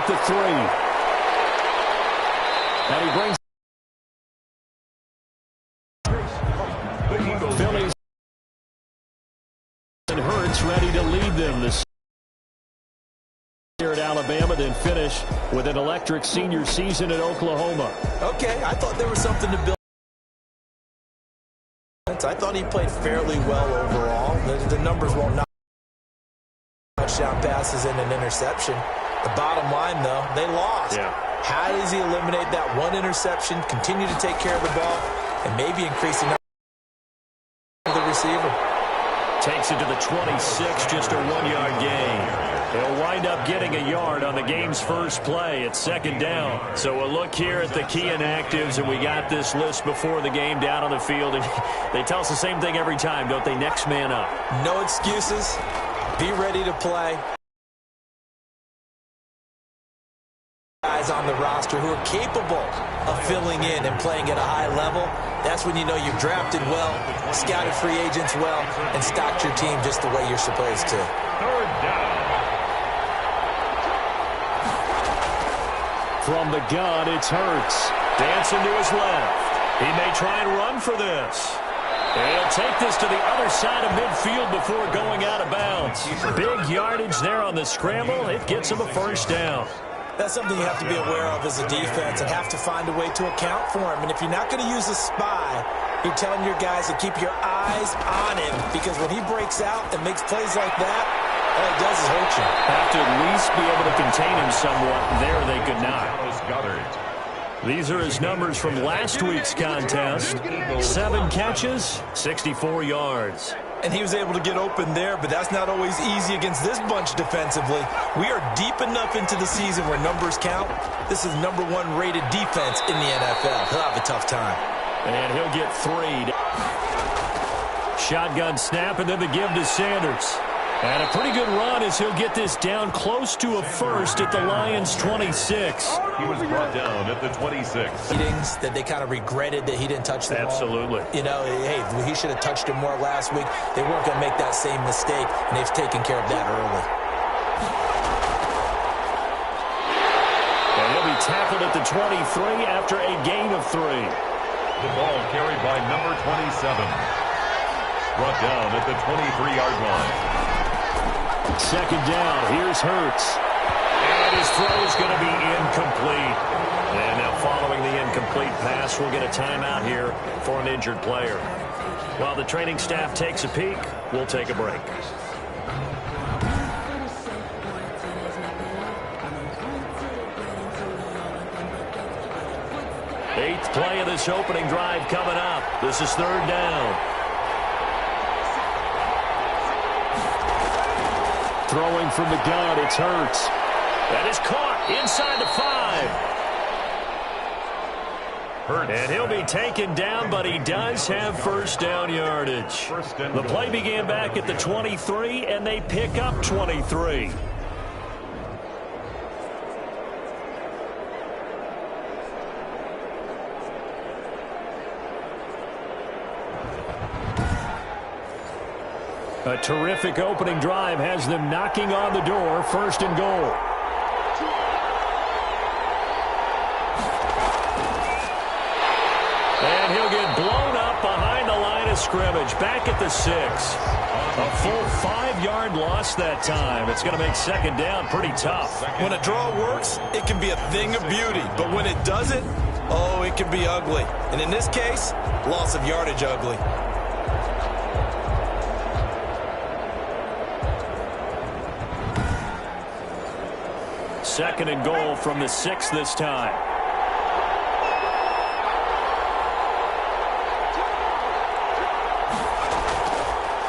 at the 3. And he brings Phillies and Hurts ready to lead them this year at Alabama, then finish with an electric senior season at Oklahoma. Okay, I thought there was something to build. I thought he played fairly well overall. The numbers won't knock touchdown passes and an interception. The bottom line, though, they lost. Yeah. How does he eliminate that one interception, continue to take care of the ball, and maybe increase the number of the receiver? Takes it to the 26, just a 1-yard gain. He'll wind up getting a yard on the game's first play at 2nd down. So we'll look here at the key inactives, and we got this list before the game down on the field. And they tell us the same thing every time, don't they? Next man up. No excuses. Be ready to play. Guys on the roster who are capable of filling in and playing at a high level. That's when you know you've drafted well, scouted free agents well, and stocked your team just the way you're supposed to. 3rd down. From the gun, it's Hurts. Dancing to his left. He may try and run for this. And he'll take this to the other side of midfield before going out of bounds. Big yardage there on the scramble. It gets him a 1st down. That's something you have to be aware of as a defense and have to find a way to account for him. And if you're not going to use a spy, you're telling your guys to keep your eyes on him, because when he breaks out and makes plays like that, all he does is hurt you. Have to at least be able to contain him somewhat. There they could not. These are his numbers from last week's contest. 7 catches, 64 yards. And he was able to get open there, but that's not always easy against this bunch defensively. We are deep enough into the season where numbers count. This is #1 rated defense in the NFL. He'll have a tough time. And he'll get 3. Shotgun snap, and then the give to Sanders. And a pretty good run as he'll get this down close to a 1st at the Lions' 26. He was brought down at the 26. Meetings that they kind of regretted that he didn't touch the ball. Absolutely. You know, hey, he should have touched it more last week. They weren't going to make that same mistake, and they've taken care of that early. And he'll be tackled at the 23 after a gain of 3. The ball carried by number 27. Brought down at the 23-yard line. 2nd down, here's Hurts. And his throw is going to be incomplete. And now following the incomplete pass, we'll get a timeout here for an injured player. While the training staff takes a peek, we'll take a break. 8th play of this opening drive coming up. This is 3rd down. Throwing from the gun, it's Hurts. That is caught inside the 5. And he'll be taken down, but he does have 1st down yardage. The play began back at the 23, and they pick up 23. A terrific opening drive has them knocking on the door. 1st and goal. And he'll get blown up behind the line of scrimmage. Back at the 6. A full 5-yard loss that time. It's going to make 2nd down pretty tough. When a draw works, it can be a thing of beauty. But when it doesn't, oh, it can be ugly. And in this case, loss of yardage ugly. 2nd and goal from the 6 this time.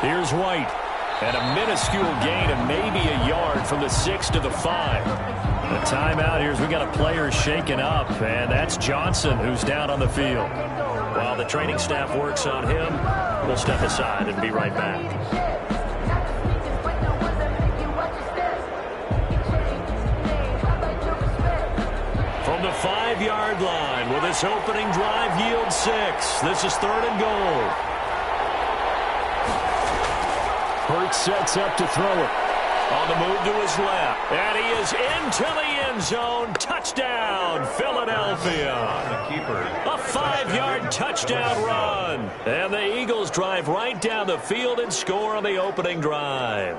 Here's White. And a minuscule gain of maybe a yard from the 6 to the 5. The timeout here is we got a player shaken up, and that's Johnson who's down on the field. While the training staff works on him, we'll step aside and be right back. From the 5-yard line, will this opening drive yield 6? This is 3rd and goal. Hurts sets up to throw it. On the move to his left. And he is into the end zone. Touchdown, Philadelphia. The keeper. A 5-yard touchdown run. And the Eagles drive right down the field and score on the opening drive.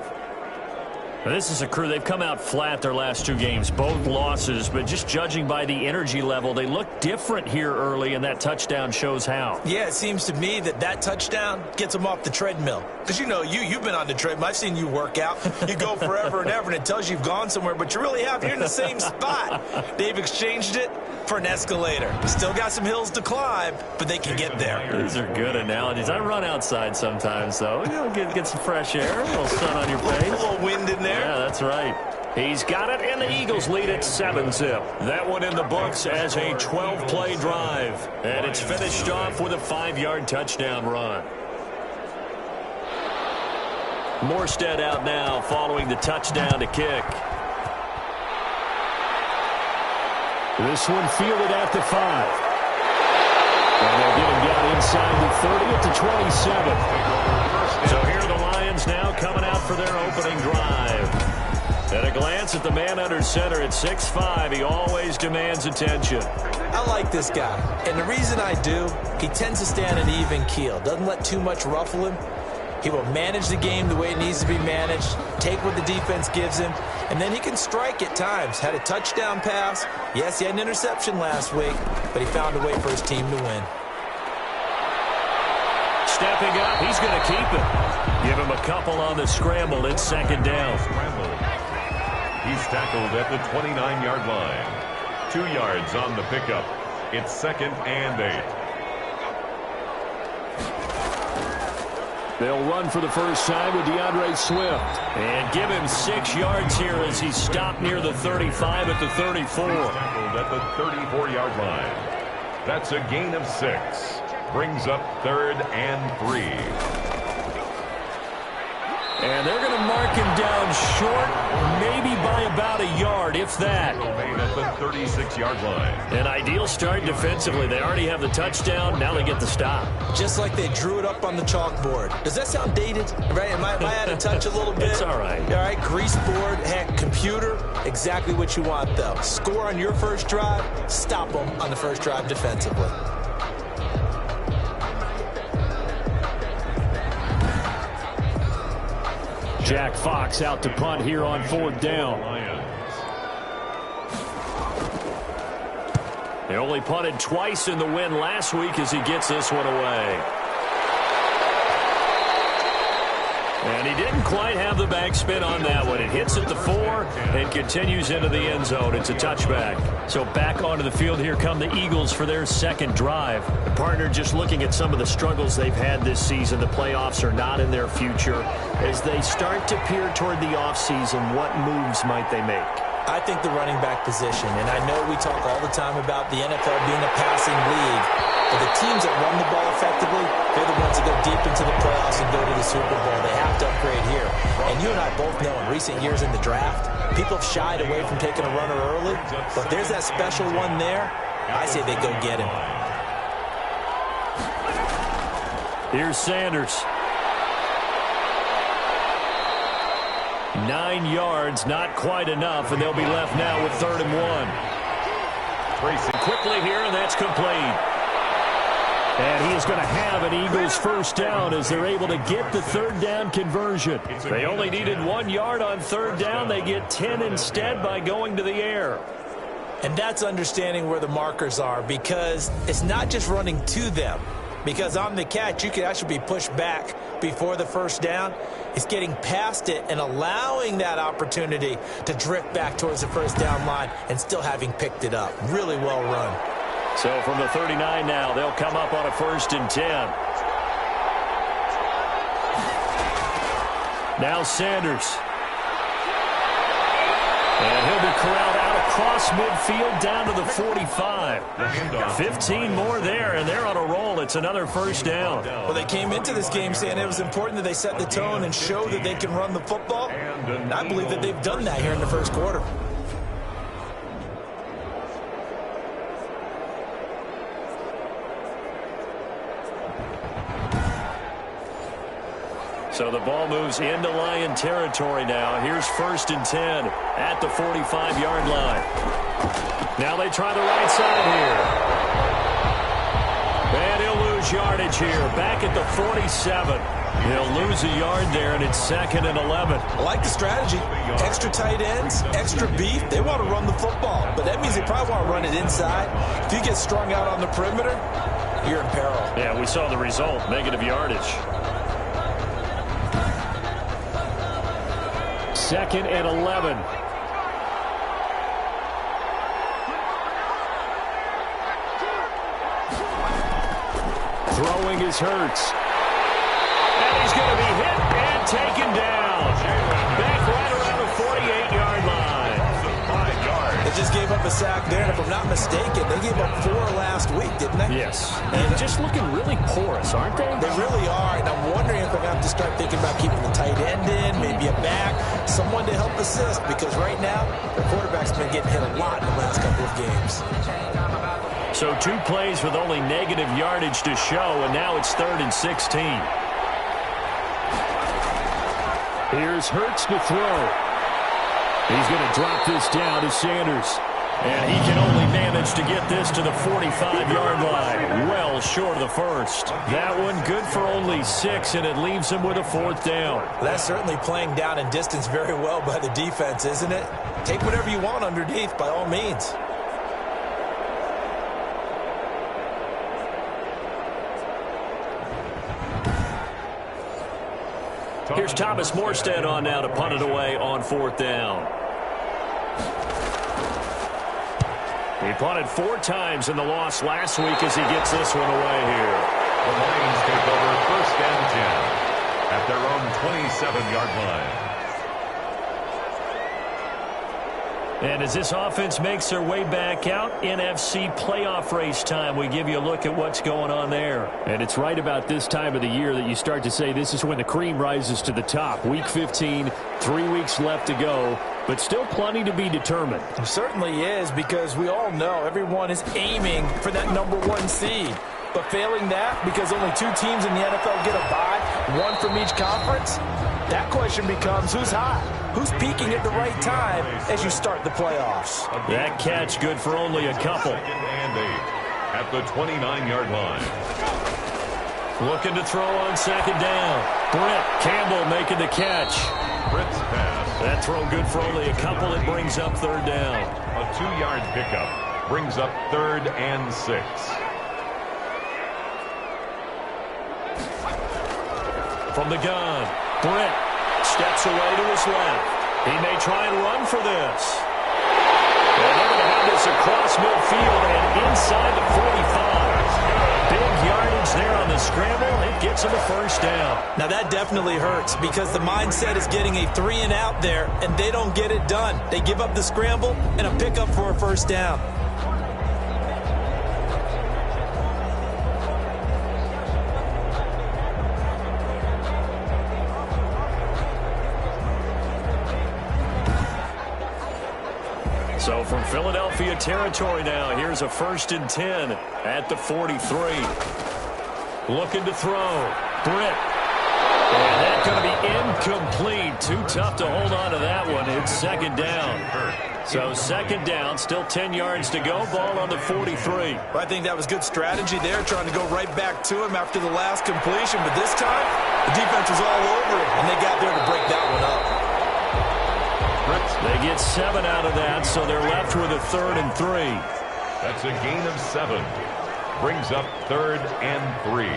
This is a crew. They've come out flat their last 2 games, both losses, but just judging by the energy level, they look different here early, and that touchdown shows how. Yeah, it seems to me that touchdown gets them off the treadmill. Because, you know, you've been on the treadmill. I've seen you work out. You go forever and ever, and it tells you you've gone somewhere, but you really have. You're in the same spot. They've exchanged it for an escalator. Still got some hills to climb, but they can get there. These are good analogies. I run outside sometimes, though. You know, get some fresh air, a little sun on your face. A little wind in there. Yeah, that's right. He's got it, and the Eagles lead at 7-zip. That one in the books as a 12-play drive. And it's finished off with a 5-yard touchdown run. Morstead out now following the touchdown to kick. This one fielded at the 5. And they'll get him down inside the 30 at the 27. So here are the Lions now coming out for their opening drive. At a glance at the man under center at 6'5", he always demands attention. I like this guy, and the reason I do, he tends to stay on an even keel. Doesn't let too much ruffle him. He will manage the game the way it needs to be managed, take what the defense gives him, and then he can strike at times. Had a touchdown pass. Yes, he had an interception last week, but he found a way for his team to win. Stepping up, he's going to keep it. Give him a couple on the scramble. It's second down. He's tackled at the 29-yard line. 2 yards on the pickup. It's 2nd and 8. They'll run for the first time with DeAndre Swift. And give him 6 yards here as he's stopped near the 35 at the 34. He's tackled at the 34-yard line. That's a gain of 6. Brings up 3rd and 3. And they're going to mark him down short, maybe by about a yard, if that. Made at the 36-yard line. An ideal start defensively. They already have the touchdown. Now they get the stop. Just like they drew it up on the chalkboard. Does that sound dated? Right? Am I out of touch a little bit? It's all right. All right, grease board, heck, computer, exactly what you want, though. Score on your first drive, stop them on the first drive defensively. Jack Fox out to punt here on 4th down. They only punted twice in the win last week as he gets this one away. And he didn't quite have the backspin on that one. It hits at the 4 and continues into the end zone. It's a touchback. So back onto the field, here come the Eagles for their second drive. The partner just looking at some of the struggles they've had this season. The playoffs are not in their future. As they start to peer toward the offseason, what moves might they make? I think the running back position, and I know we talk all the time about the NFL being a passing league, but the teams that run the ball effectively, they're the ones that go deep into the playoffs and go to the Super Bowl. They have to upgrade here. And you and I both know in recent years in the draft, people have shied away from taking a runner early, but there's that special one there. I say they go get him. Here's Sanders. 9 yards, not quite enough, and they'll be left now with 3rd and 1. Racing quickly here, and that's complete. And he is going to have an Eagles first down as they're able to get the 3rd down conversion. They only needed 1 yard on 3rd down. They get 10 instead by going to the air. And that's understanding where the markers are, because it's not just running to them. Because on the catch, you could actually be pushed back before the first down. It's getting past it and allowing that opportunity to drift back towards the first down line and still having picked it up. Really well run. So from the 39 now, they'll come up on a 1st and 10. Now Sanders. And he'll be corralled out across midfield down to the 45. 15 more there, and they're on a roll. It's another first down. Well, they came into this game saying it was important that they set the tone and show that they can run the football. And I believe that they've done that here in the first quarter. So the ball moves into Lion territory now. Here's 1st and 10 at the 45-yard line. Now they try the right side here. And he'll lose yardage here. Back at the 47. He'll lose a yard there, and it's 2nd and 11. I like the strategy. Extra tight ends, extra beef. They want to run the football, but that means they probably want to run it inside. If you get strung out on the perimeter, you're in peril. Yeah, we saw the result, negative yardage. 2nd and 11. Throwing is Hurts. And he's going to be hit and taken down. Back right around the 48-yard line. 5 yards. They just gave up a sack there, and if I'm not mistaken, they gave up 4 last week, didn't they? Yes. And just looking really porous, aren't they? They really are, and I'm wondering if they're going to have to start thinking about keeping the tight end in, maybe a back, someone to help assist, because right now, their quarterback's been getting hit a lot in the last couple of games. So 2 plays with only negative yardage to show, and now it's 3rd and 16. Here's Hurts to throw. He's going to drop this down to Sanders. And he can only manage to get this to the 45-yard line. Well short of the first. That one good for only 6, and it leaves him with a 4th down. That's certainly playing down in distance very well by the defense, isn't it? Take whatever you want underneath, by all means. Here's Thomas Morstead on now to punt it away on 4th down. He punted 4 times in the loss last week as he gets this one away here. The Lions take over 1st and 10 at their own 27-yard line. And as this offense makes their way back out, NFC playoff race time, we give you a look at what's going on there. And it's right about this time of the year that you start to say this is when the cream rises to the top. Week 15, 3 weeks left to go, but still plenty to be determined. It certainly is, because we all know everyone is aiming for that #1 seed. But failing that, because only 2 teams in the NFL get a bye, 1 from each conference, that question becomes who's hot? Who's peaking at the right time as you start the playoffs? That catch good for only a couple. 2nd and 8 at the 29-yard line. Looking to throw on 2nd down. Brett Campbell making the catch. Britt's pass. That throw good for only a couple. It brings up 3rd down. A 2-yard pickup brings up 3rd and 6. From the gun, Brett steps away to his left. He may try and run for this. And they're going to have this across midfield and inside the 45. Big yardage there on the scramble. It gets him a 1st down. Now that definitely hurts, because the mindset is getting a 3 and out there, and they don't get it done. They give up the scramble and a pickup for a 1st down. So from Philadelphia territory now, here's a 1st and 10 at the 43. Looking to throw. Britt. And that's going to be incomplete. Too tough to hold on to that one. It's 2nd down. So 2nd down, still 10 yards to go. Ball on the 43. Well, I think that was good strategy there, trying to go right back to him after the last completion. But this time, the defense was all over him, and they got there to break that one up. They get 7 out of that, so they're left with a 3rd and 3. That's a gain of 7. Brings up 3rd and 3.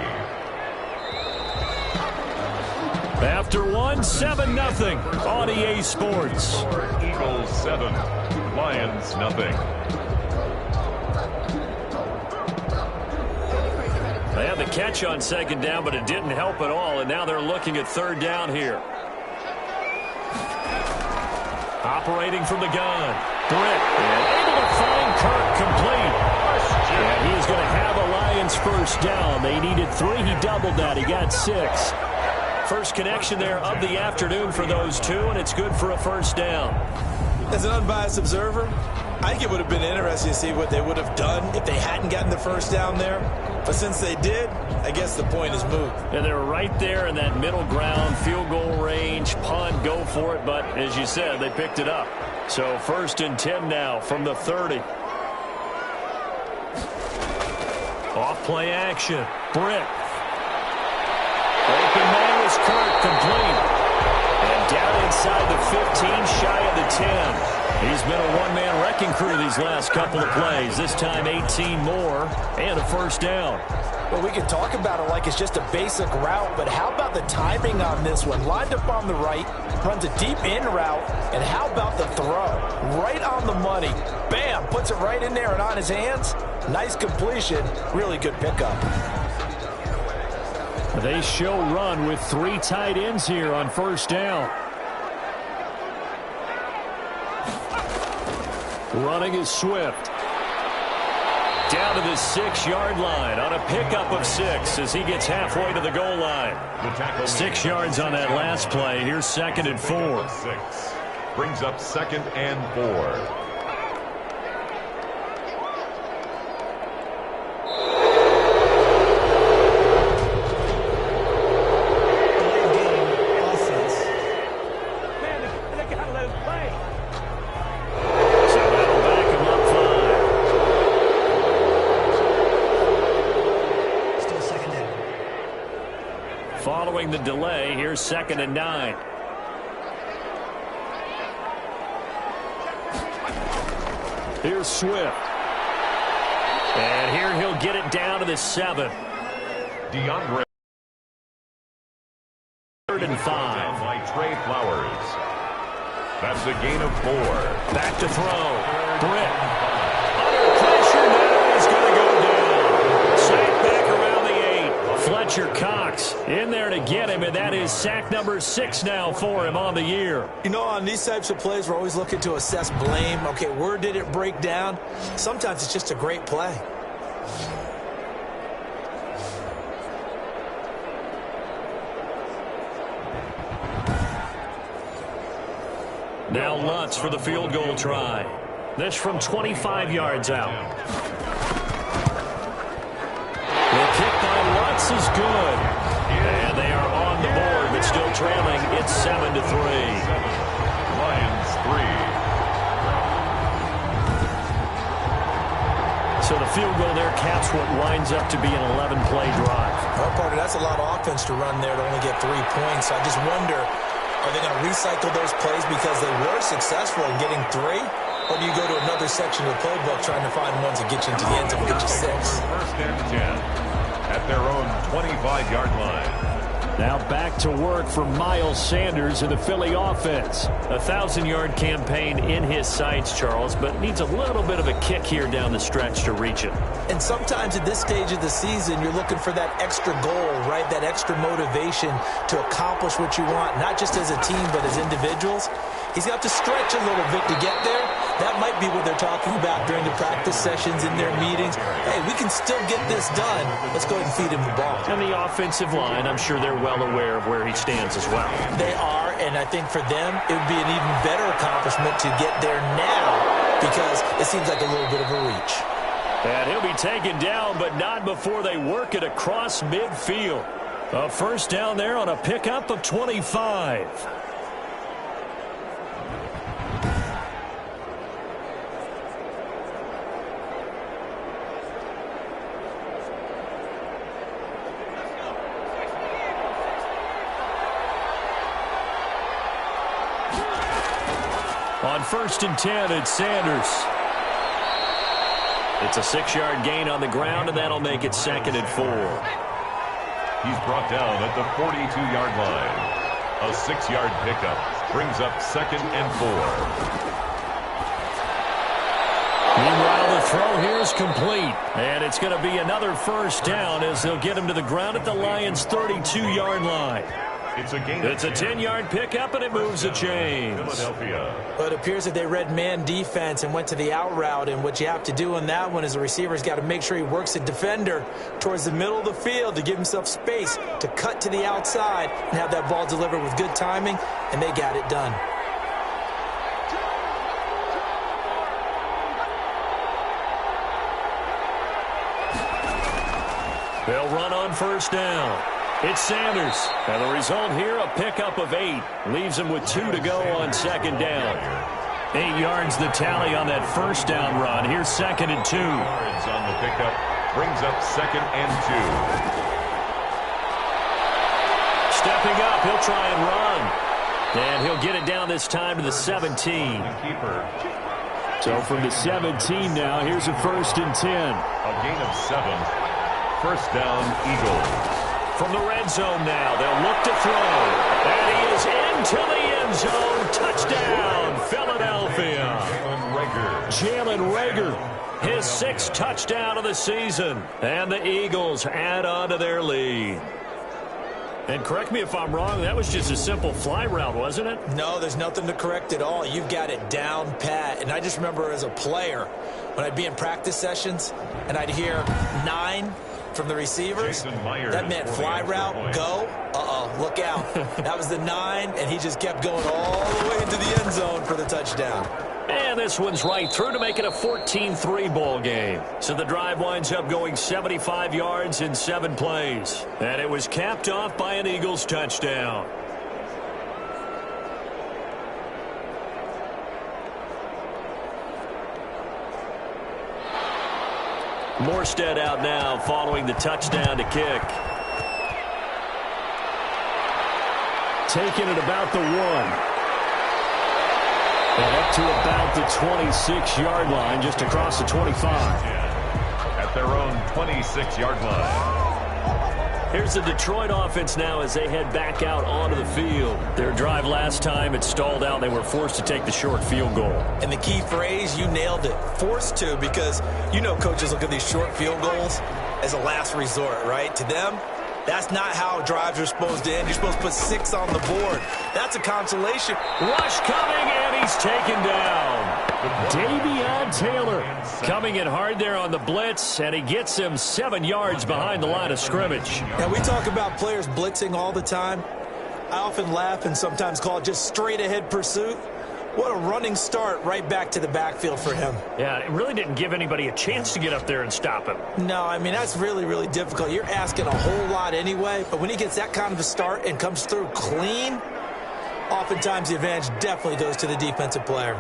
After 1, 7-0 on EA Sports. Eagles 7, Lions nothing. They had the catch on 2nd down, but it didn't help at all, and now they're looking at 3rd down here. Operating from the gun. Britt able to find Kirk complete. And he's going to have a Lions 1st down. They needed 3. He doubled that. He got 6. First connection there of the afternoon for those 2, and it's good for a 1st down. As an unbiased observer, I think it would have been interesting to see what they would have done if they hadn't gotten the first down there. But since they did, I guess the point is moot. And they're right there in that middle ground, field goal range, punt, go for it. But as you said, they picked it up. So 1st and 10 now from the 30. Off play action. Britt. Open man was Kirk, complete. And down inside the 15, shy of the 10. He's been a one-man wrecking crew these last couple of plays. This time 18 more and a first down. Well, we can talk about it like it's just a basic route, but how about the timing on this one? Lined up on the right, runs a deep in route, and how about the throw? Right on the money. Bam! Puts it right in there and on his hands. Nice completion. Really good pickup. They show run with 3 tight ends here on first down. Running is Swift. Down to the 6-yard line on a pickup of 6 as he gets halfway to the goal line. 6 yards on that last play. Here's 2nd and 4. 6 brings up 2nd and 4. Following the delay, here's 2nd and 9. Here's Swift. And here he'll get it down to the 7. DeAndre. 3rd and 5. By Trey Flowers. That's a gain of 4. Back to throw. Britt. Under pressure now. He's going to go down. Sack back around the 8. Fletcher Cox in there to get him, and that is sack number 6 now for him on the year. You know, on these types of plays, we're always looking to assess blame. Okay, where did it break down? Sometimes it's just a great play. Now Lutz for the field goal try. This from 25 yards out. The kick by Lutz is good. And they are on the board, but still trailing. It's 7-3. Lions 3. So the field goal there caps what winds up to be an 11-play drive. Well, Parker, that's a lot of offense to run there to only get 3 points. I just wonder, are they going to recycle those plays because they were successful in getting 3? Or do you go to another section of the playbook trying to find ones that get you into the end zone and get you 6? 1st and 10 at their own 25-yard line. Now back to work for Miles Sanders in the Philly offense. A 1,000-yard campaign in his sights, Charles, but needs a little bit of a kick here down the stretch to reach it. And sometimes at this stage of the season, you're looking for that extra goal, right? That extra motivation to accomplish what you want, not just as a team, but as individuals. He's got to stretch a little bit to get there. That might be what they're talking about during the practice sessions, in their meetings. Hey, we can still get this done. Let's go ahead and feed him the ball. And the offensive line, I'm sure they're well aware of where he stands as well. They are, and I think for them, it would be an even better accomplishment to get there now because it seems like a little bit of a reach. And he'll be taken down, but not before they work it across midfield. A first down there on a pickup of 25. On 1st and 10, it's Sanders. It's a 6-yard gain on the ground, and that'll make it 2nd and 4. He's brought down at the 42-yard line. A 6-yard pickup brings up 2nd and 4. Meanwhile, the throw here is complete, and it's going to be another first down as they'll get him to the ground at the Lions' 32-yard line. It's a 10-yard pickup, and it moves the chains. Philadelphia. But it appears that they read man defense and went to the out route, and what you have to do on that one is the receiver's got to make sure he works the defender towards the middle of the field to give himself space to cut to the outside and have that ball delivered with good timing, and they got it done. They'll run on first down. It's Sanders. And the result here, a pickup of 8. Leaves him with 2 to go on second down. 8 yards the tally on that first down run. Here's 2nd and 2. Yards on the pickup brings up 2nd and 2. Stepping up, he'll try and run. And he'll get it down this time to the 17. So from the 17 now, here's a 1st and 10. A gain of 7. First down, Eagles. From the red zone now, they'll look to throw. And he is into the end zone. Touchdown, Philadelphia. Jalen Reagor, his 6th touchdown of the season. And the Eagles add on to their lead. And correct me if I'm wrong, that was just a simple fly route, wasn't it? No, there's nothing to correct at all. You've got it down pat. And I just remember as a player, when I'd be in practice sessions and I'd hear 9 from the receivers, that meant fly route, go, look out. That was the 9, and he just kept going all the way into the end zone for the touchdown. And this one's right through to make it a 14-3 ball game. So the drive winds up going 75 yards in 7 plays. And it was capped off by an Eagles touchdown. Morstead out now following the touchdown to kick. Taking it about the 1. And up to about the 26-yard line, just across the 25. At their own 26-yard line. Here's the Detroit offense now as they head back out onto the field. Their drive last time, it stalled out. They were forced to take the short field goal. And the key phrase, you nailed it, forced to, because you know coaches look at these short field goals as a last resort, right? To them, that's not how drives are supposed to end. You're supposed to put 6 on the board. That's a consolation. Rush coming, and he's taken down. Davion Taylor coming in hard there on the blitz, and he gets him 7 yards behind the line of scrimmage. Now, we talk about players blitzing all the time. I often laugh and sometimes call it just straight-ahead pursuit. What a running start right back to the backfield for him. Yeah, it really didn't give anybody a chance to get up there and stop him. No, I mean, that's really, really difficult. You're asking a whole lot anyway, but when he gets that kind of a start and comes through clean, oftentimes the advantage definitely goes to the defensive player.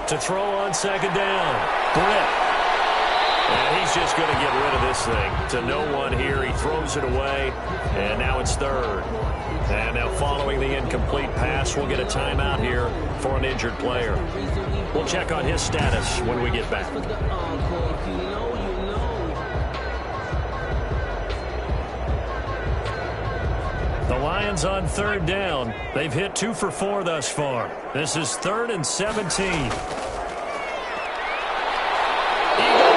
To throw on second down, Britt. And he's just going to get rid of this thing. To no one here, he throws it away, and now it's 3rd. And now following the incomplete pass, we'll get a timeout here for an injured player. We'll check on his status when we get back. The Lions on 3rd down. They've hit 2 for 4 thus far. This is 3rd and 17. Eagle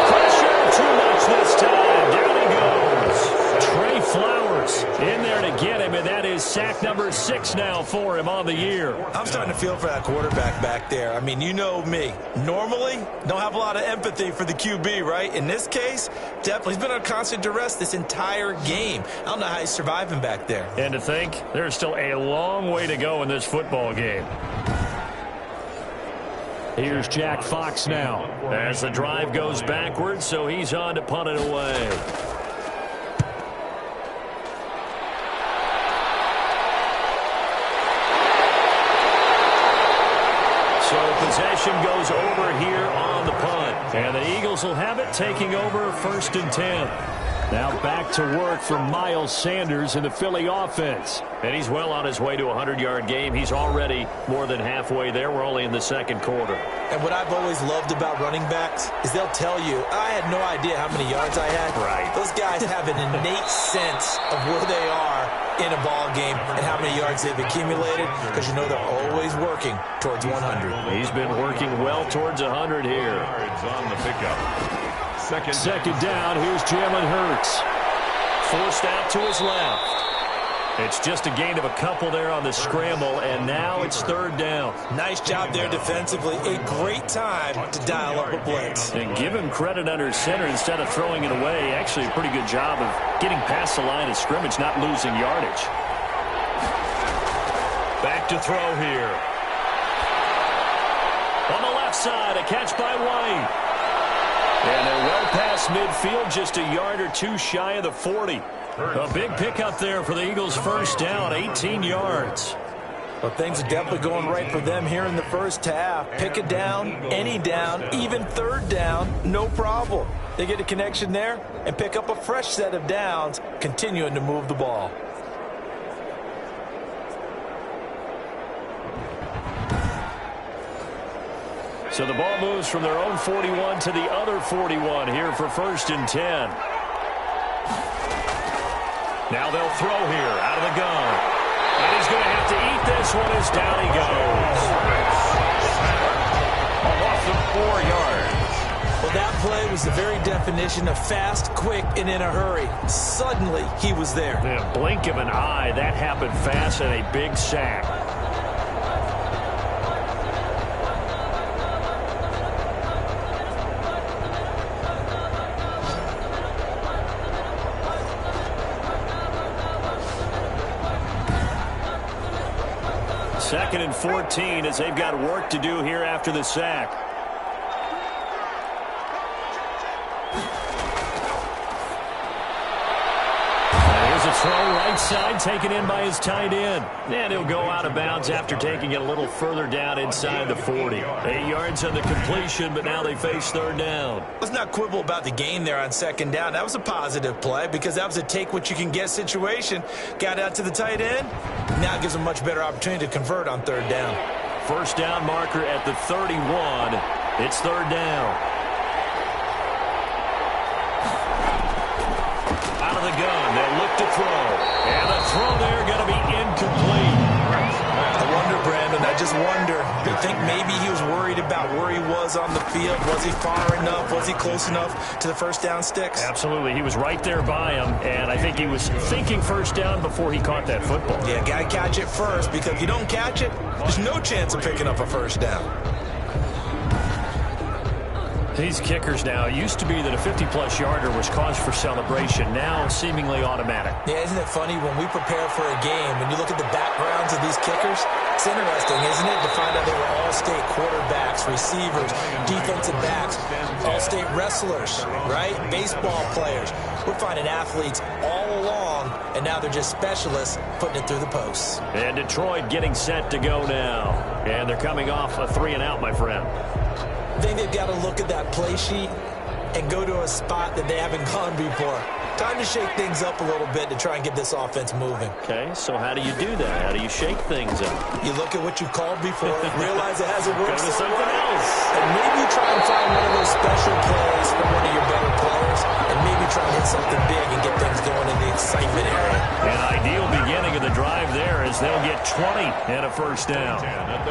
pressure, too much this time. Down he goes. Trey Flowers in there to get him, and that is sack number 6 now for him on the year. I'm starting to feel for that quarterback back there. I mean, you know me. Normally, don't have a lot of empathy for the QB, right? In this case, definitely. He's been on constant duress this entire game. I don't know how he's surviving back there. And to think, there's still a long way to go in this football game. Here's Jack Fox now as the drive goes backwards, so he's on to punt it away. So possession goes over here on the punt. And the Eagles will have it, taking over 1st and 10. Now back to work for Miles Sanders in the Philly offense. And he's well on his way to a 100-yard game. He's already more than halfway there. We're only in the 2nd quarter. And what I've always loved about running backs is they'll tell you, I had no idea how many yards I had. Right. Those guys have an innate sense of where they are in a ball game and how many yards they've accumulated, because you know they're always working towards 100. He's been working well towards 100 here. Yards on the pickup. Second down, here's Jalen Hurts. Forced out to his left. It's just a gain of a couple there on the scramble, and now it's 3rd down. Nice job there defensively. A great time to dial up a blitz. And give him credit under center instead of throwing it away. Actually a pretty good job of getting past the line of scrimmage, not losing yardage. Back to throw here. On the left side, a catch by White. And they're well past midfield, just a yard or two shy of the 40. A big pickup there for the Eagles' first down, 18 yards. Well, things are definitely going right for them here in the first half. Pick it down, any down, even third down, no problem. They get a connection there and pick up a fresh set of downs, continuing to move the ball. So the ball moves from their own 41 to the other 41 here for 1st and 10. Now they'll throw here out of the gun. And he's going to have to eat this one as down he goes. A loss of 4 yards. Well, that play was the very definition of fast, quick, and in a hurry. Suddenly, he was there. In a blink of an eye, that happened fast and a big sack. Second and 14 as they've got work to do here after the sack. Here's a throw right side taken in by his tight end. And he'll go out of bounds after taking it a little further down inside the 40. 8 yards on the completion, but now they face third down. Let's not quibble about the gain there on second down. That was a positive play because that was a take-what-you-can-get situation. Got out to the tight end. Now it gives them a much better opportunity to convert on third down. First down marker at the 31. It's third down. Out of the gun, they'll look to throw. And the throw there going to be incomplete. I wonder, Brandon, I just wonder. Do you think maybe he was worried about where he was on the field? Was he far enough? Was he close enough to the first down sticks? Absolutely. He was right there by him, and I think he was thinking first down before he caught that football. Yeah, got to catch it first, because if you don't catch it, there's no chance of picking up a first down. These kickers now, it used to be that a 50-plus yarder was cause for celebration. Now, seemingly automatic. Yeah, isn't it funny when we prepare for a game, when you look at the backgrounds of these kickers, it's interesting, isn't it, to find out they were all-state quarterbacks, receivers, defensive backs, all-state wrestlers, right? Baseball players. We're finding athletes all along, and now they're just specialists putting it through the posts. And Detroit getting set to go now. And they're coming off a 3-and-out, my friend. I think they've got to look at that play sheet and go to a spot that they haven't gone before. Time to shake things up a little bit to try and get this offense moving. Okay, so how do you do that? How do you shake things up? You look at what you called before, realize it hasn't worked Go to something else. and maybe try and find one of those special plays from one of your better players, and maybe try and hit something big and get things going in the excitement area. An ideal beginning of the drive there as they'll get 20 and a first down.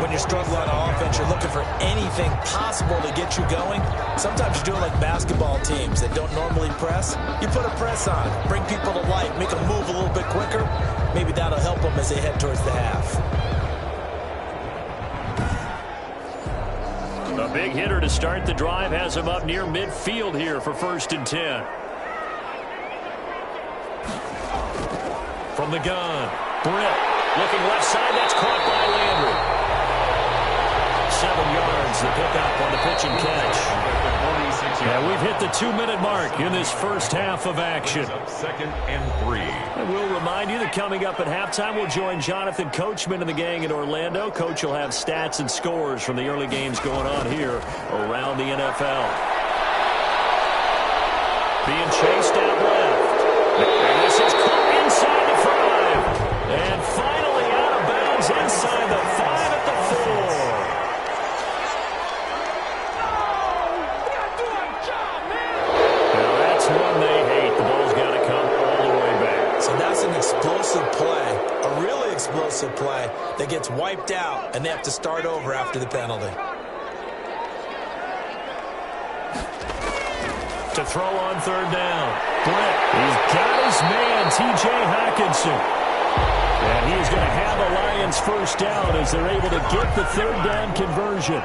When you're struggling on offense, you're looking for anything possible to get you going. Sometimes you do it like basketball teams that don't normally press. You put a press on, bring people to life, make them move a little bit quicker. Maybe that'll help them as they head towards the half. A big hitter to start the drive has him up near midfield here for 1st and 10. From the gun, Britt looking left side. That's caught by Landry. 7 yards, the pickup on the pitch and catch. And we've hit the 2-minute mark in this first half of action. 2nd and 3. I will remind you that coming up at halftime, we'll join Jonathan Coachman and the gang in Orlando. Coach will have stats and scores from the early games going on here around the NFL. Being chased out left. And this is caught inside the 5. And finally out of bounds inside the 5 at the 4. One they hate. The ball's got to come all the way back. So that's an explosive play, a really explosive play that gets wiped out, and they have to start over after the penalty. To throw on third down. Britt, he's got his man, T.J. Hockenson. And he is going to have the Lions first down as they're able to get the third down conversion.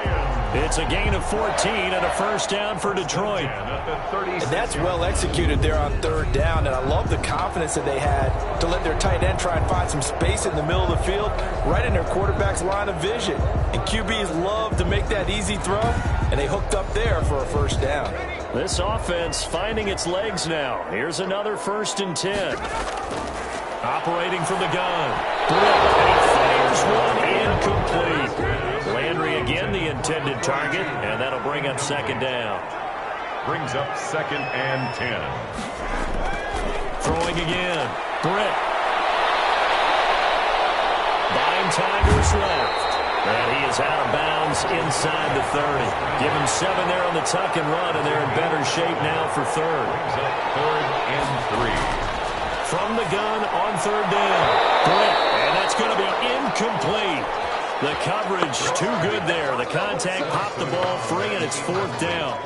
It's a gain of 14 and a first down for Detroit. And that's well executed there on third down, and I love the confidence that they had to let their tight end try and find some space in the middle of the field, right in their quarterback's line of vision. And QBs love to make that easy throw, and they hooked up there for a first down. This offense finding its legs now. Here's another 1st and 10. Operating from the gun. And he fires one incomplete. Landry again the intended target, and that'll bring up 2nd down. Brings up 2nd and 10. Throwing again. Britt. Buying Tigers left. And he is out of bounds inside the 30. Give him 7 there on the tuck and run, and they're in better shape now for 3rd. Brings up 3rd and 3. From the gun on 3rd down. Britt, and that's going to be incomplete. The coverage too good there. The contact popped the ball free, and it's 4th down.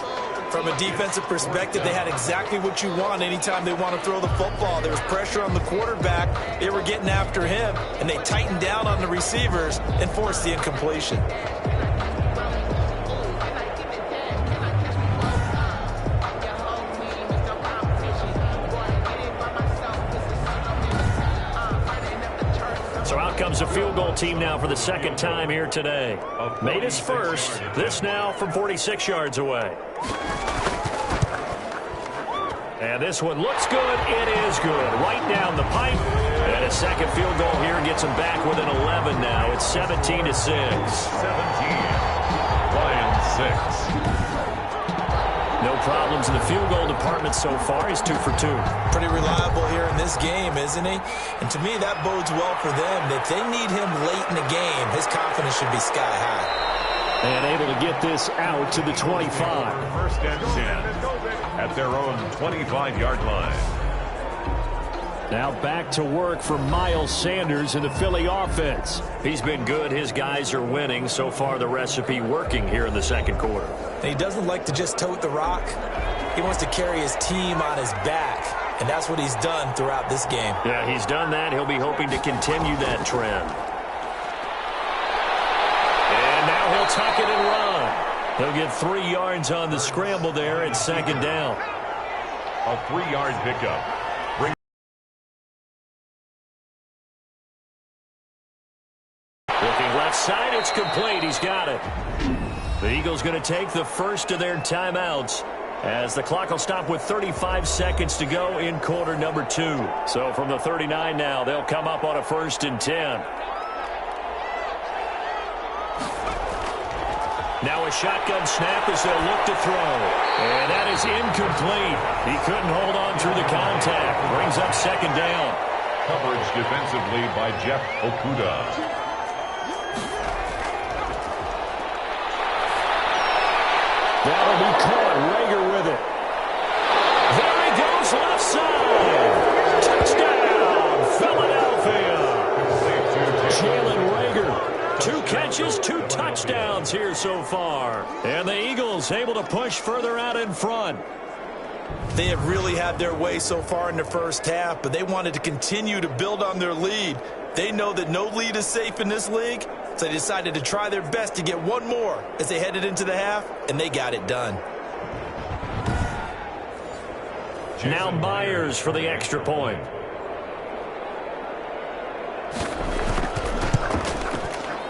From a defensive perspective, they had exactly what you want anytime they want to throw the football. There was pressure on the quarterback. They were getting after him, and they tightened down on the receivers and forced the incompletion. So out comes a field goal team now for the 2nd time here today. Made his first. This now from 46 yards away. And this one looks good. It is good. Right down the pipe. And a 2nd field goal here gets him back within 11 now. It's 17-6. 17. Lions 6. No problems in the field goal department so far. He's 2 for 2. Pretty reliable here in this game, isn't he? And to me, that bodes well for them. If they need him late in the game, his confidence should be sky high. And able to get this out to the 25. 1st and 10 at their own 25-yard line. Now back to work for Miles Sanders in the Philly offense. He's been good. His guys are winning. So far, the recipe working here in the 2nd quarter. And he doesn't like to just tote the rock. He wants to carry his team on his back. And that's what he's done throughout this game. Yeah, he's done that. He'll be hoping to continue that trend. And now he'll tuck it and run. He'll get 3 yards on the scramble there at 2nd down. A 3-yard pickup. Looking left side, it's complete. He's got it. The Eagles going to take the first of their timeouts as the clock will stop with 35 seconds to go in quarter number 2. So from the 39 now, they'll come up on a 1st and 10. Now a shotgun snap as they'll look to throw. And that is incomplete. He couldn't hold on through the contact. Brings up 2nd down. Coverage defensively by Jeff Okudah. That'll be caught. Rager with it. There he goes left side. Touchdown, Philadelphia. Jalen Rager. 2 catches, 2 touchdowns here so far. And the Eagles able to push further out in front. They have really had their way so far in the first half, but they wanted to continue to build on their lead. They know that no lead is safe in this league, so they decided to try their best to get one more as they headed into the half, and they got it done. Now Myers for the extra point.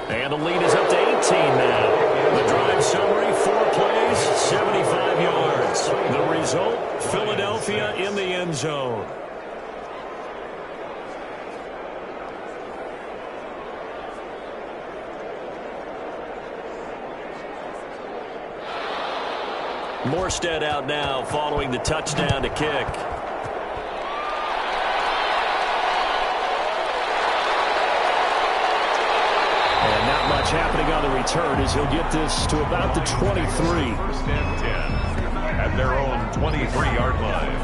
And the lead is up to 18 now. The drive summary, 4 plays, 75 yards. The result, Philadelphia in the end zone. Morstead out now following the touchdown to kick. And not much happening on the return as he'll get this to about the 23. 1st and 10 at their own 23-yard line.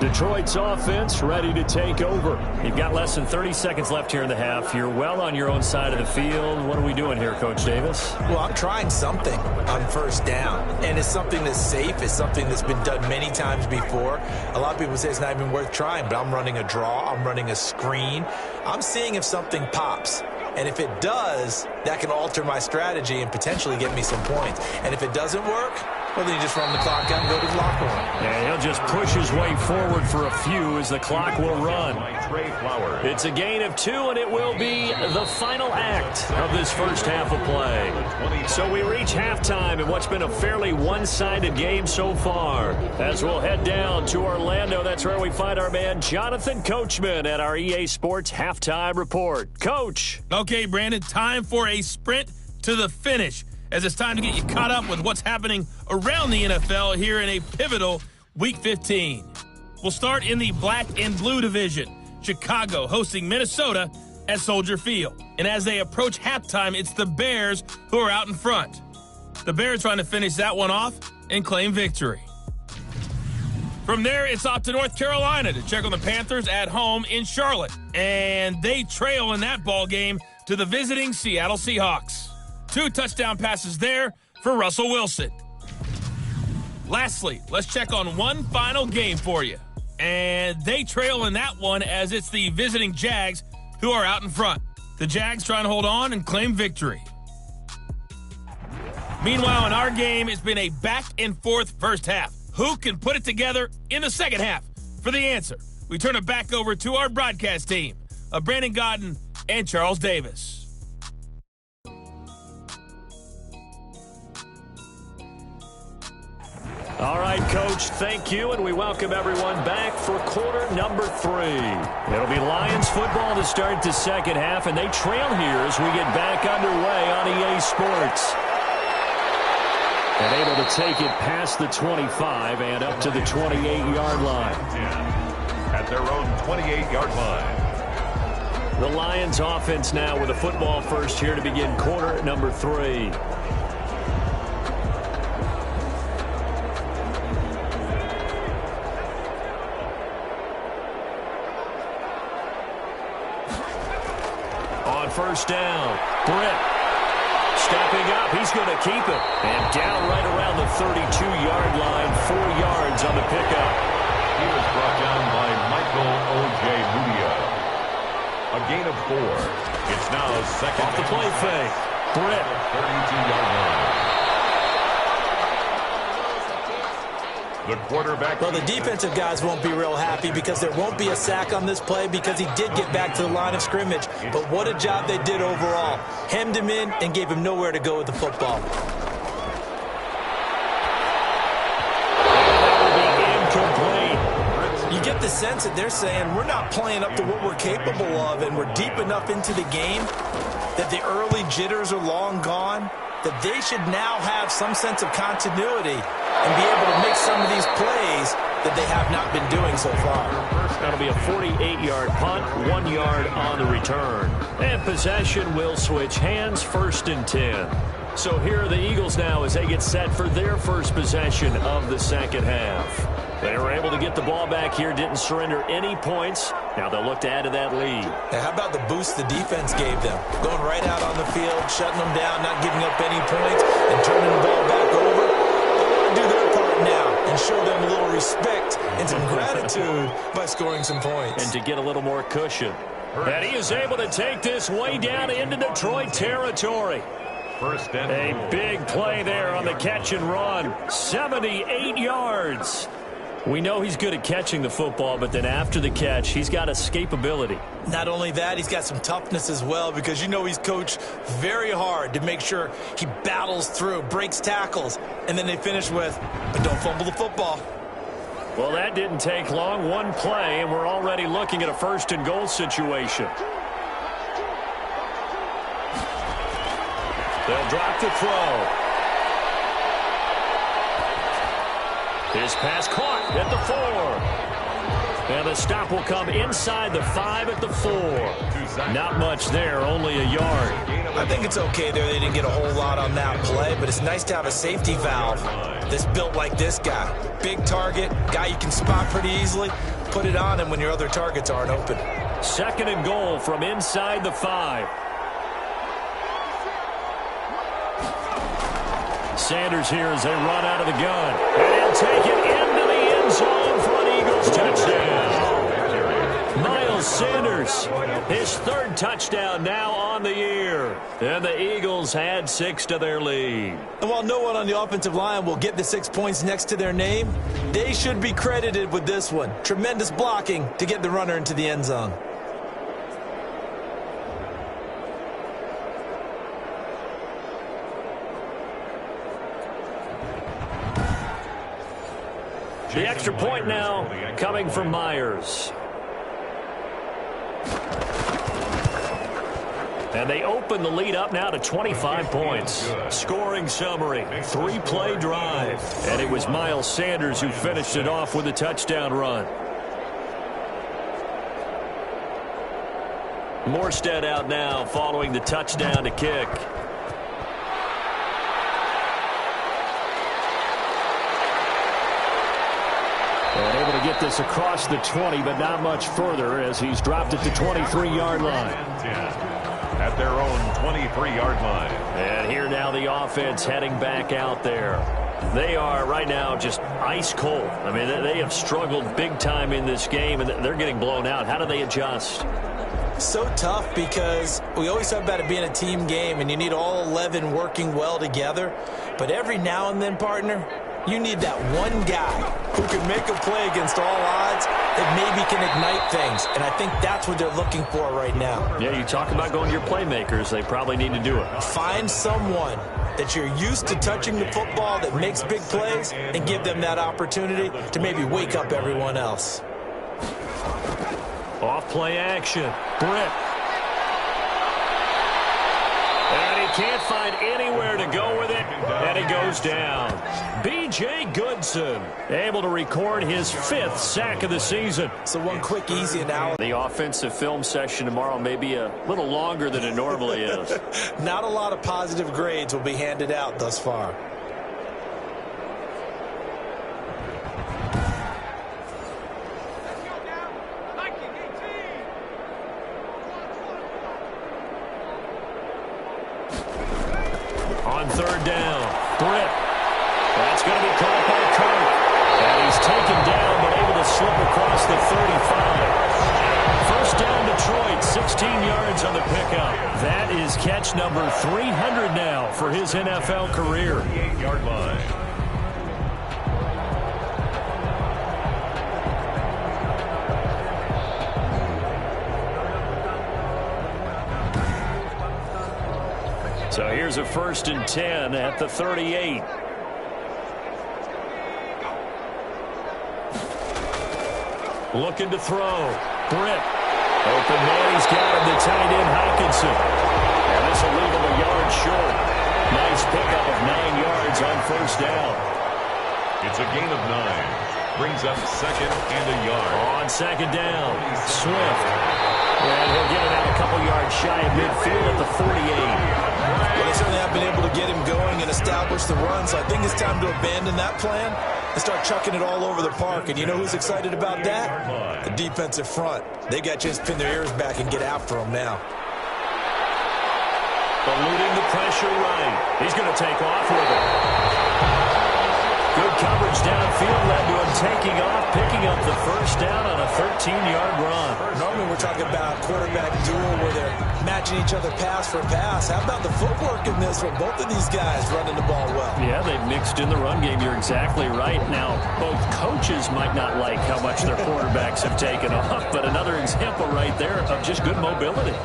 Detroit's offense ready to take over. You've got less than 30 seconds left here in the half. You're well on your own side of the field. What are we doing here, Coach Davis? Well, I'm trying something on first down, and it's something that's safe. It's something that's been done many times before. A lot of people say it's not even worth trying, but I'm running a draw. I'm running a screen. I'm seeing if something pops. And if it does, that can alter my strategy and potentially get me some points. And if it doesn't work, well, then you just run the clock out and go to the locker room. And he'll just push his way forward for a few as the clock will run. It's a gain of 2, and it will be the final act of this first half of play. So we reach halftime in what's been a fairly one-sided game so far. As we'll head down to Orlando, that's where we find our man Jonathan Coachman at our EA Sports Halftime Report. Coach. Okay, Brandon, time for a sprint to the finish, as it's time to get you caught up with what's happening around the NFL here in a pivotal Week 15. We'll start in the black and blue division. Chicago hosting Minnesota at Soldier Field. And as they approach halftime, it's the Bears who are out in front. The Bears trying to finish that one off and claim victory. From there, it's off to North Carolina to check on the Panthers at home in Charlotte. And they trail in that ball game to the visiting Seattle Seahawks. 2 touchdown passes there for Russell Wilson. Lastly, let's check on one final game for you. And they trail in that one as it's the visiting Jags who are out in front. The Jags trying to hold on and claim victory. Meanwhile, in our game, it's been a back-and-forth first half. Who can put it together in the second half? For the answer, we turn it back over to our broadcast team of Brandon Godden and Charles Davis. All right, Coach, thank you, and we welcome everyone back for quarter number 3. It'll be Lions football to start the second half, and they trail here as we get back underway on EA Sports. And able to take it past the 25 and up to the 28-yard line. At their own 28-yard line. The Lions offense now with a football first here to begin quarter number 3. On first down, Britt stepping up. He's going to keep it. And down right around the 32-yard line, 4 yards on the pickup. He was brought down by Michael Ojemudia. A gain of 4. It's now second. Off the play fake. Britt. 32-yard line. The quarterback. Well, the defensive guys won't be real happy because there won't be a sack on this play because he did get back to the line of scrimmage. But what a job they did overall. Hemmed him in and gave him nowhere to go with the football. You get the sense that they're saying we're not playing up to what we're capable of, and we're deep enough into the game that the early jitters are long gone, that they should now have some sense of continuity and be able to make some of these plays that they have not been doing so far. That'll be a 48-yard punt, 1 yard on the return. And possession will switch hands, 1st and 10. So here are the Eagles now as they get set for their first possession of the second half. They were able to get the ball back here, didn't surrender any points. Now they'll look to add to that lead. Now, how about the boost the defense gave them? Going right out on the field, shutting them down, not giving up any points, and turning the ball back over. They want to do their part now and show them a little respect and some gratitude by scoring some points. And to get a little more cushion. And he is able to take this way down into Detroit territory. First and a big play there on the catch and run. 78 yards. We know he's good at catching the football, but then after the catch, he's got escapability. Not only that, he's got some toughness as well because you know he's coached very hard to make sure he battles through, breaks tackles, and then they finish with, but don't fumble the football. Well, that didn't take long. One play, and we're already looking at a 1st and goal situation. They'll drop the throw. His pass caught at the 4. And the stop will come inside the 5 at the 4. Not much there, only a yard. I think it's okay there. They didn't get a whole lot on that play, but it's nice to have a safety valve that's built like this guy. Big target, guy you can spot pretty easily. put it on him when your other targets aren't open. 2nd and goal from inside the 5. Sanders here as they run out of the gun. And he'll take it into the end zone for an Eagles touchdown. Miles Sanders, his 3rd touchdown now on the year. And the Eagles add 6 to their lead. And while no one on the offensive line will get the 6 points next to their name, they should be credited with this one. Tremendous blocking to get the runner into the end zone. The extra point now coming from Myers. And they open the lead up now to 25 points. Scoring summary, 3-play drive. And it was Miles Sanders who finished it off with a touchdown run. Morstead out now following the touchdown to kick. And able to get this across the 20, but not much further as he's dropped it to 23-yard line. At their own 23-yard line. And here now the offense heading back out there. They are right now just ice cold. I mean, they have struggled big time in this game, and they're getting blown out. How do they adjust? So tough because we always talk about it being a team game, and you need all 11 working well together. But every now and then, partner, you need that one guy who can make a play against all odds that maybe can ignite things. And I think that's what they're looking for right now. Yeah, you talk about going to your playmakers. They probably need to do it. Find someone that you're used to touching the football that makes big plays and give them that opportunity to maybe wake up everyone else. Off play action. Britt. And he can't find anywhere to go with it. And he goes down. B.J. Goodson able to record his 5th sack of the season. So one quick, easy analysis. The offensive film session tomorrow may be a little longer than it normally is. Not a lot of positive grades will be handed out thus far. On 3rd down, Britt. That's going to be caught by Kirk. And he's taken down, but able to slip across the 35. First down, Detroit, 16 yards on the pickup. That is catch number 300 now for his NFL career. 38-yard line. So here's a 1st and 10 at the 38. Looking to throw. Britt. Open man, he's got him, the tight end Hockenson. And this will leave him a yard short. Nice pickup of 9 yards on 1st down. It's a gain of 9. Brings up 2nd and a yard. On 2nd down, Swift. And he'll get it out a couple yards shy of midfield at the 48. Well, they certainly have been able to get him going and establish the run, so I think it's time to abandon that plan and start chucking it all over the park. And you know who's excited about that? The defensive front. They got a chance to pin their ears back and get after him now. Eluding the pressure right. He's going to take off with it. Good coverage downfield led to him taking off, picking up the 1st down on a 13-yard run. Normally we're talking about quarterback duel where they're matching each other pass for pass. How about the footwork in this one? Both of these guys running the ball well. Yeah, they've mixed in the run game. You're exactly right. Now, both coaches might not like how much their quarterbacks have taken off, but another example right there of just good mobility.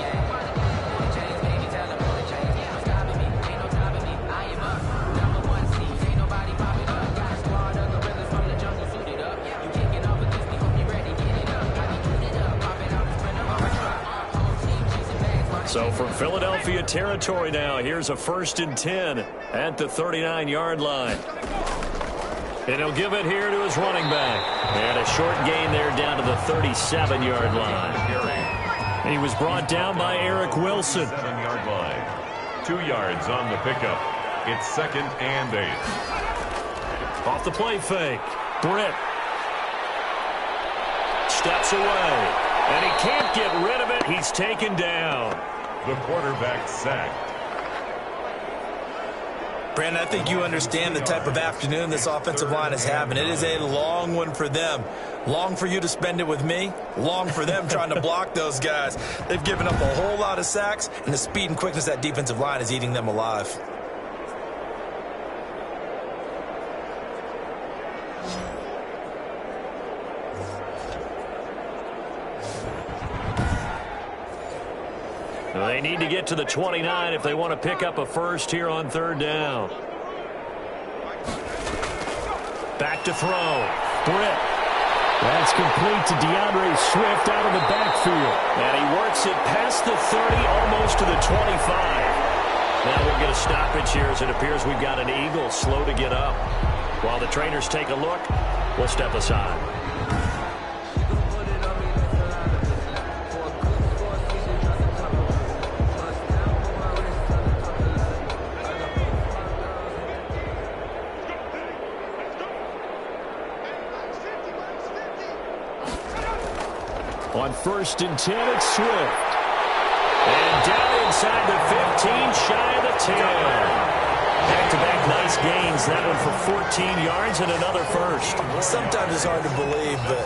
So from Philadelphia territory now, here's a 1st and 10 at the 39-yard line. And he'll give it here to his running back. And a short gain there down to the 37-yard line. He was brought down by Eric Wilson. 7-yard line. 2 yards on the pickup. It's 2nd and 8. Off the play fake. Britt. steps away. And he can't get rid of it. He's taken down. The quarterback sacked. Brandon, I think you understand the type of afternoon this offensive line is having. It is a long one for them. Long for you to spend it with me. Long for them trying to block those guys. They've given up a whole lot of sacks, and the speed and quickness of that defensive line is eating them alive. They need to get to the 29 if they want to pick up a first here on third down. Back to throw. Britt. That's complete to DeAndre Swift out of the backfield. And he works it past the 30, almost to the 25. Now we'll get a stoppage here as it appears we've got an Eagle slow to get up. While the trainers take a look, we'll step aside. On 1st and 10, it's Swift. And down inside the 15, shy of the 10. Back-to-back nice gains. That one for 14 yards and another first. Sometimes it's hard to believe, but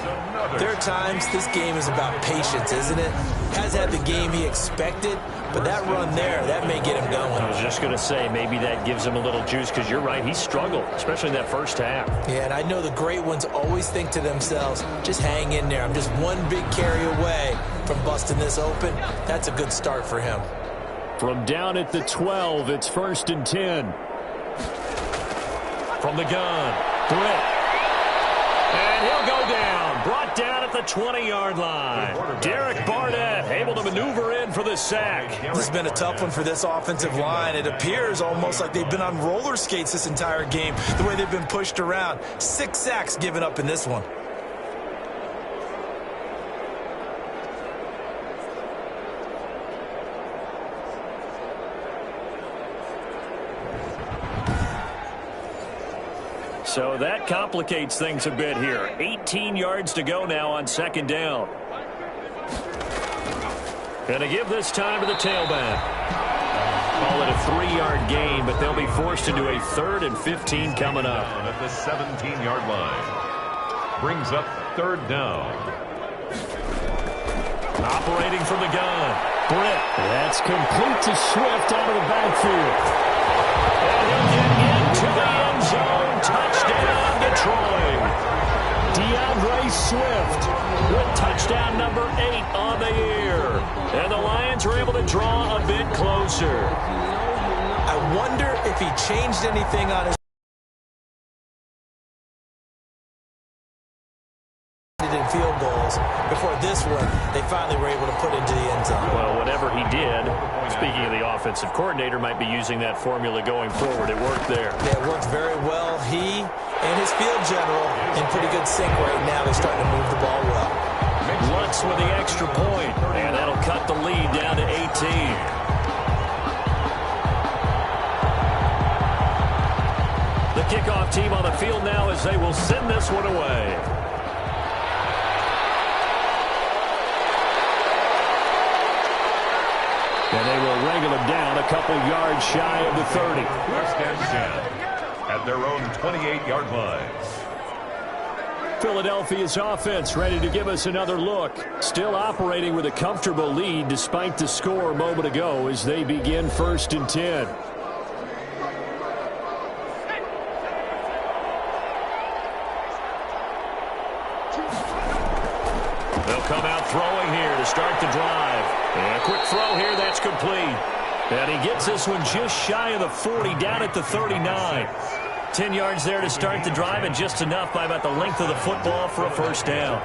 there are times this game is about patience, isn't it? Has had the game he expected, but that run there, that may get him going. I was just going to say, maybe that gives him a little juice, because you're right, he struggled, especially in that first half. Yeah, and I know the great ones always think to themselves, just hang in there. I'm just one big carry away from busting this open. That's a good start for him. From down at the 12, it's 1st and 10. From the gun, Britt. And he'll go down. Brought down at the 20-yard line. Derek Barnett able to maneuver in for the sack. This has been a tough one for this offensive line. It appears almost like they've been on roller skates this entire game, the way they've been pushed around. 6 sacks given up in this one. So that complicates things a bit here. 18 yards to go now on 2nd down. Going to give this time to the tailback. Call it a 3-yard gain, but they'll be forced into a 3rd and 15 coming up. At the 17-yard line. Brings up 3rd down. Operating from the gun. Britt. That's complete to Swift out of the backfield. And he'll get into the end zone. Touchdown, Detroit. DeAndre Swift with touchdown number 8 on the year. And the Lions are able to draw a bit closer. I wonder if he changed anything on his field goals before this one they finally were able to put into the end zone. Well, whatever he did, speaking of the offensive coordinator, might be using that formula going forward. It worked there. Yeah, it worked very well. He and his field general in pretty good sync right now. They're starting to move the ball well. Lutz with the extra point, and that'll cut the lead down to 18. The kickoff team on the field now as they will send this one away. And they will wrangle him down a couple yards shy of the 30. 1st and 10 at their own 28-yard line. Philadelphia's offense ready to give us another look. Still operating with a comfortable lead despite the score a moment ago as they begin 1st and 10. They'll come out throwing here to start the drive. And a quick throw here, that's complete. And he gets this one just shy of the 40, down at the 39. 10 yards there to start the drive, and just enough by about the length of the football for a 1st down.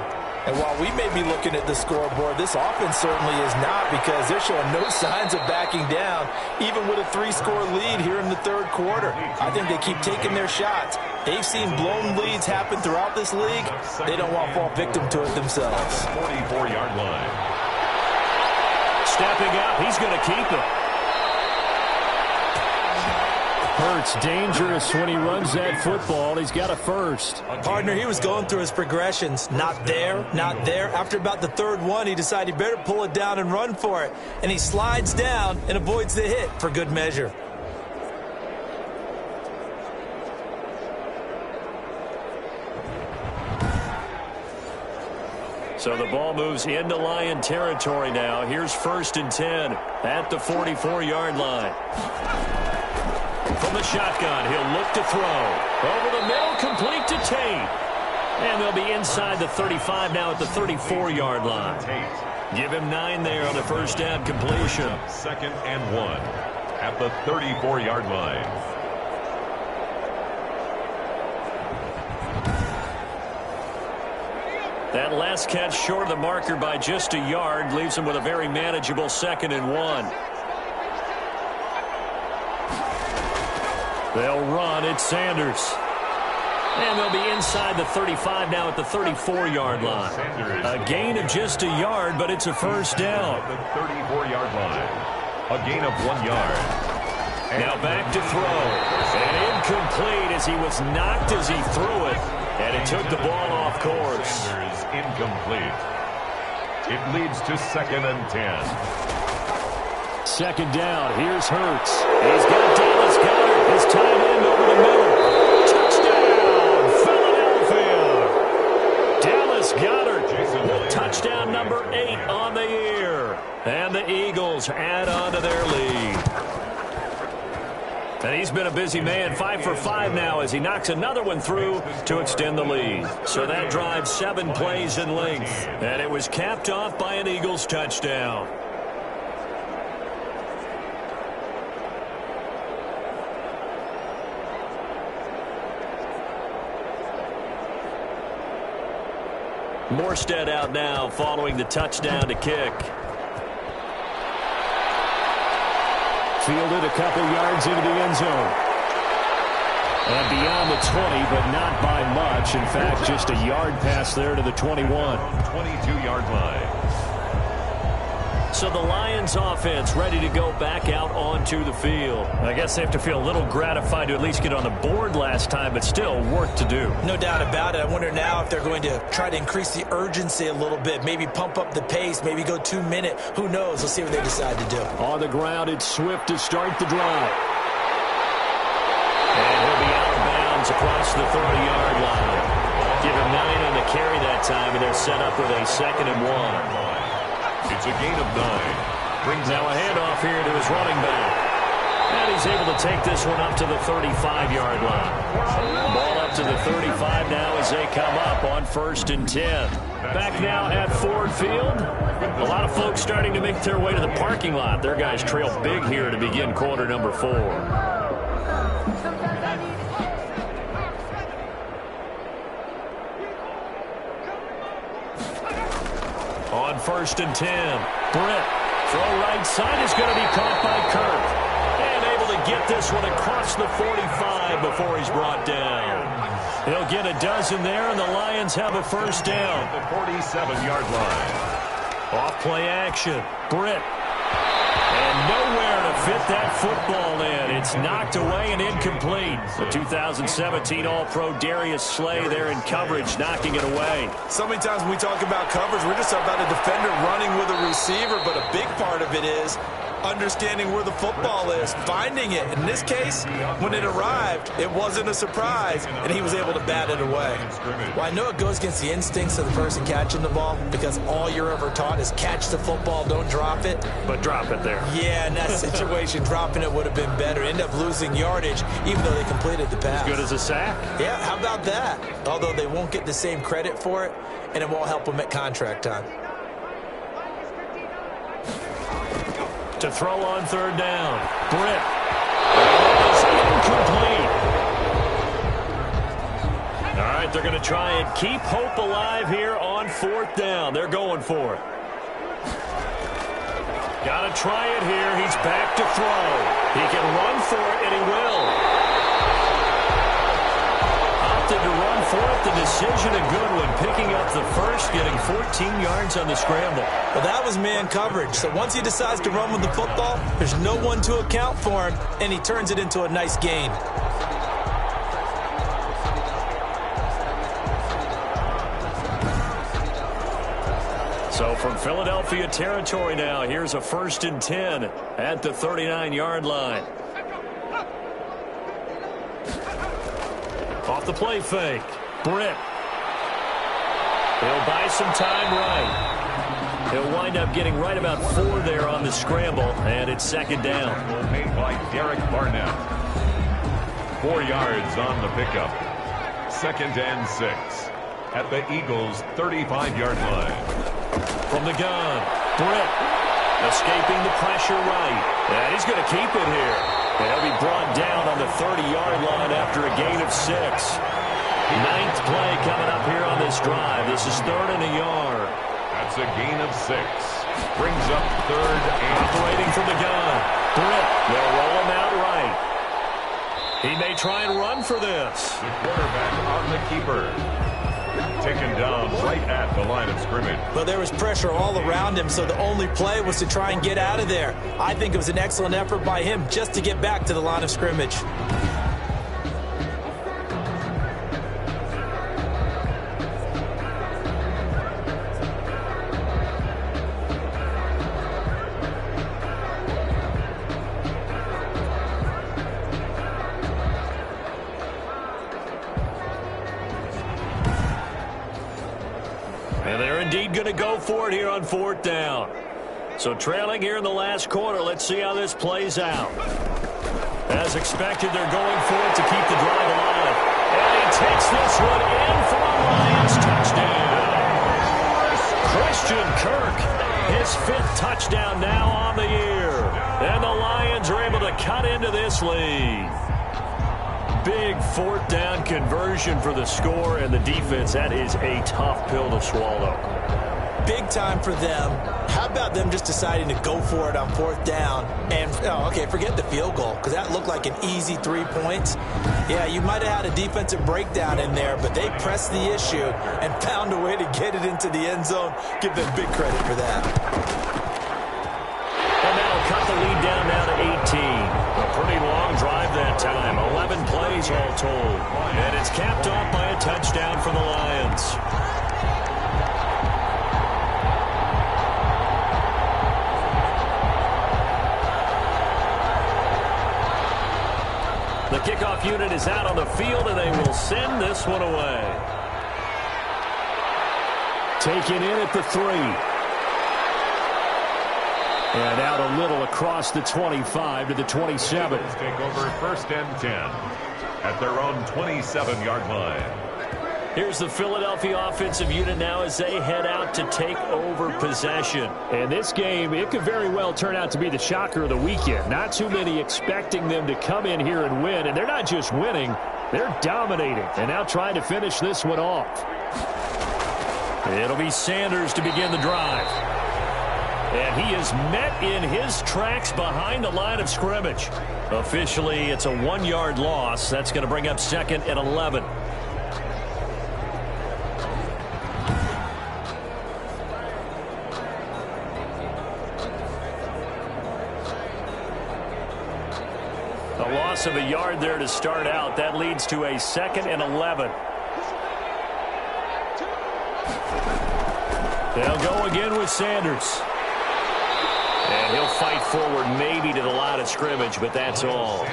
And while we may be looking at the scoreboard, this offense certainly is not, because they're showing no signs of backing down, even with a 3-score lead here in the 3rd quarter. I think they keep taking their shots. They've seen blown leads happen throughout this league. They don't want to fall victim to it themselves. 44-yard line. Stepping up, he's going to keep it. Hurts dangerous when he runs that football. He's got a first. Partner, he was going through his progressions. Not there, not there. After about the third one, he decided he better pull it down and run for it. And he slides down and avoids the hit for good measure. So the ball moves into Lion territory now. Here's 1st and 10 at the 44-yard line. From the shotgun, he'll look to throw. Over the middle, complete to Tate. And they'll be inside the 35 now at the 34-yard line. Give him 9 there on the first down completion. 2nd and 1 at the 34-yard line. That last catch short of the marker by just a yard leaves him with a very manageable 2nd and 1. They'll run. It's Sanders. And they'll be inside the 35 now at the 34-yard line. A gain of just a yard, but it's a first down. The 34-yard line. A gain of 1 yard. Now back to throw. And incomplete as he was knocked as he threw it. And it took the ball off course. Sanders incomplete. It leads to 2nd and 10. 2nd down. Here's Hurts. He's got Dallas Goedert. His tight end over the middle. Touchdown, Philadelphia. Dallas Goedert. Touchdown number 8 on the year. And the Eagles add on to their lead. And he's been a busy man, 5 for 5 now as he knocks another one through to extend the lead. So that drives 7 plays in length. And it was capped off by an Eagles touchdown. Morstead out now following the touchdown to kick. Fielded a couple yards into the end zone. And beyond the 20, but not by much. In fact, just a yard pass there to the 21. 22-yard line. So the Lions offense ready to go back out onto the field. I guess they have to feel a little gratified to at least get on the board last time, but still work to do. No doubt about it. I wonder now if they're going to try to increase the urgency a little bit, maybe pump up the pace, maybe go 2-minute. Who knows? We'll see what they decide to do. On the ground, it's Swift to start the drive. And he'll be out of bounds across the 30-yard line. Give him 9 on the carry that time, and they're set up with a 2nd and 1. It's a gain of 9. Brings now a handoff here to his running back. And he's able to take this one up to the 35-yard line. Ball up to the 35 now as they come up on 1st and 10. Back now at Ford Field. A lot of folks starting to make their way to the parking lot. Their guys trail big here to begin quarter number 4. On 1st and 10, Britt, throw right side is going to be caught by Kirk. And able to get this one across the 45 before he's brought down. He'll get a dozen there, and the Lions have a first down. The 47-yard line. Off play action, Britt. And nowhere to fit that football in. It's knocked away and incomplete. The 2017 All-Pro Darius Slay there in coverage, knocking it away. So many times when we talk about coverage, we're just about a defender running with a receiver, but a big part of it is understanding where the football is, finding it. In this case, when it arrived, it wasn't a surprise, and he was able to bat it away. Well, I know it goes against the instincts of the person catching the ball because all you're ever taught is catch the football, don't drop it. But drop it there. Yeah, in that situation, dropping it would have been better. End up losing yardage, even though they completed the pass. As good as a sack. Yeah, how about that? Although they won't get the same credit for it, and it won't help them at contract time. To throw on 3rd down. Britt. It's incomplete. All right, they're going to try and keep hope alive here on 4th down. They're going for it. Got to try it here. He's back to throw. He can run for it, and he will. Opted to run for it. The decision a good one, picking up the first, getting 14 yards on the scramble. Well, that was man coverage. So once he decides to run with the football, there's no one to account for him, and he turns it into a nice gain. So from Philadelphia territory now, here's a 1st and 10 at the 39-yard line. Off the play fake. Britt. He'll buy some time right. He'll wind up getting right about 4 there on the scramble, and it's 2nd down. Made by Derek Barnett. 4 yards on the pickup. 2nd and 6 at the Eagles' 35-yard line. From the gun, Britt escaping the pressure right. And he's going to keep it here. And he'll be brought down on the 30-yard line after a gain of 6. 9th play coming up here on this drive. This is 3rd and a yard. That's a gain of 6. Brings up 3rd and... Operating from the gun, Britt. They'll roll him out right. He may try and run for this. The quarterback on the keeper. Taken down right at the line of scrimmage. Well, there was pressure all around him, so the only play was to try and get out of there. I think it was an excellent effort by him just to get back to the line of scrimmage. And they're indeed going to go for it here on 4th down. So trailing here in the last quarter, let's see how this plays out. As expected, they're going for it to keep the drive alive. And he takes this one in for a Lions touchdown. Christian Kirk, his 5th touchdown now on the year. And the Lions are able to cut into this lead. Big 4th down conversion for the score, and the defense, that is a tough pill to swallow. Big time for them. How about them just deciding to go for it on 4th down? And, forget the field goal, because that looked like an easy 3 points. Yeah, you might have had a defensive breakdown in there, but they pressed the issue and found a way to get it into the end zone. Give them big credit for that. And that'll cut the lead down now to 18. A pretty long drive that time. 11 plays all told. And it's capped off by a touchdown for the Lions. The kickoff unit is out on the field, and they will send this one away. Taken in at the 3. And out a little across the 25 to the 27. Take over 1st and 10 at their own 27-yard line. Here's the Philadelphia offensive unit now as they head out to take over possession. And this game, it could very well turn out to be the shocker of the weekend. Not too many expecting them to come in here and win. And they're not just winning, they're dominating. And now trying to finish this one off. It'll be Sanders to begin the drive. And he is met in his tracks behind the line of scrimmage. Officially, it's a 1-yard loss. That's going to bring up 2nd and 11. A loss of a yard there to start out. That leads to a 2nd and 11. They'll go again with Sanders. And he'll fight forward maybe to the line of scrimmage, but that's all.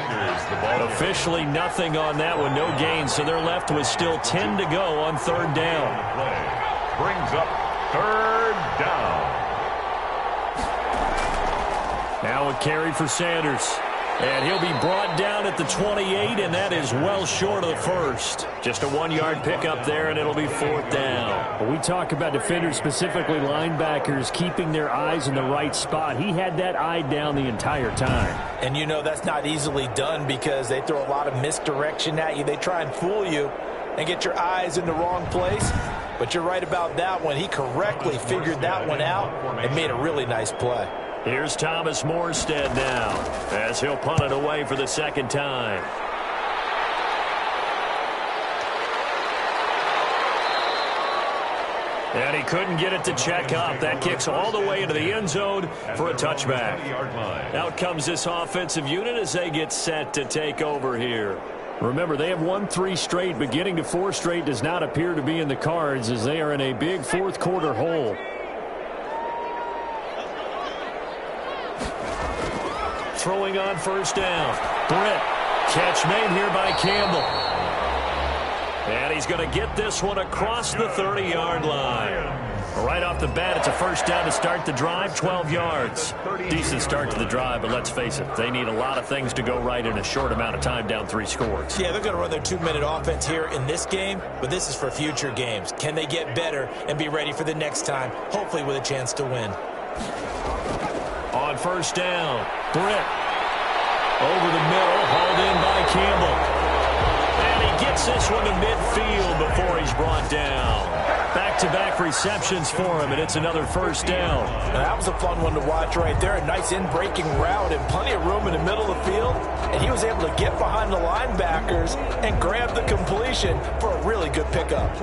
Officially nothing on that one, no gain, so they're left with still 10 to go on 3rd down. Brings up 3rd down. Now a carry for Sanders. And he'll be brought down at the 28, and that is well short of the first. Just a 1-yard pickup there, and it'll be 4th down. When we talk about defenders, specifically linebackers, keeping their eyes in the right spot, he had that eye down the entire time. And you know that's not easily done because they throw a lot of misdirection at you. They try and fool you and get your eyes in the wrong place. But you're right about that one. He correctly figured that one out and made a really nice play. Here's Thomas Morstead now as he'll punt it away for the 2nd time. And he couldn't get it to check up. That kicks all the way into the end zone for a touchback. Out comes this offensive unit as they get set to take over here. Remember, they have won 3 straight, but getting to 4 straight does not appear to be in the cards as they are in a big fourth quarter hole. Throwing on first down. Britt. Catch made here by Campbell. And he's going to get this one across the 30-yard line. Right off the bat, it's a first down to start the drive, 12 yards. Decent start to the drive, but let's face it, they need a lot of things to go right in a short amount of time, down 3 scores. Yeah, they're going to run their 2-minute offense here in this game, but this is for future games. Can they get better and be ready for the next time, hopefully with a chance to win? On first down, Britt. Over the middle, hauled in by Campbell. And he gets this one to midfield before he's brought down. Back-to-back receptions for him, and it's another first down. Now, that was a fun one to watch right there. A nice in-breaking route and plenty of room in the middle of the field. And he was able to get behind the linebackers and grab the completion for a really good pickup.